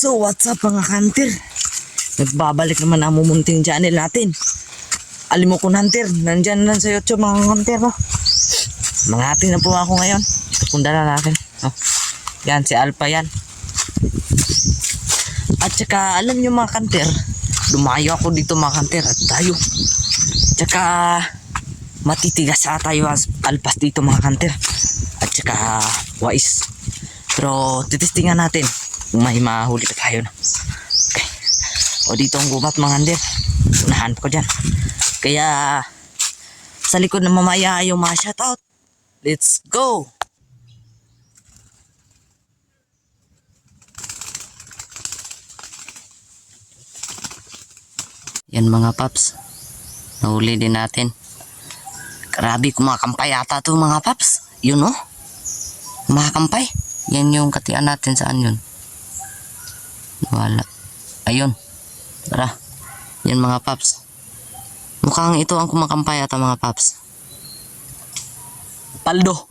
So what's up mga hunter? Nagbabalik naman ang mumunting channel natin. Alimokon Hunter, nandyan lang sa YouTube mga hunter, no? Mangating na po ako ngayon. Punda na natin, no? Yan, si Alpha yan. At saka alam nyo mga hunter, dumayo ako dito mga hunter at tayo. Tsaka matitigas sa tayo as alpas dito mga hunter. At saka wais. Pero titistingan natin kung may mahuli pa tayo na. Okay. O dito ang gubat mga hunter. Unahan ko dyan. Kaya sa likod na mamaya ayaw mga shoutout. Let's go! Yan mga paps. Nahuli din natin. Grabe, kumakampay ata to mga paps. Yun, no? Kumakampay. Yan yung katian natin. Saan yun? Wala. Ayun. Tara. Yan mga paps. Mukhang ito ang kumakampay ata mga paps. Paldo.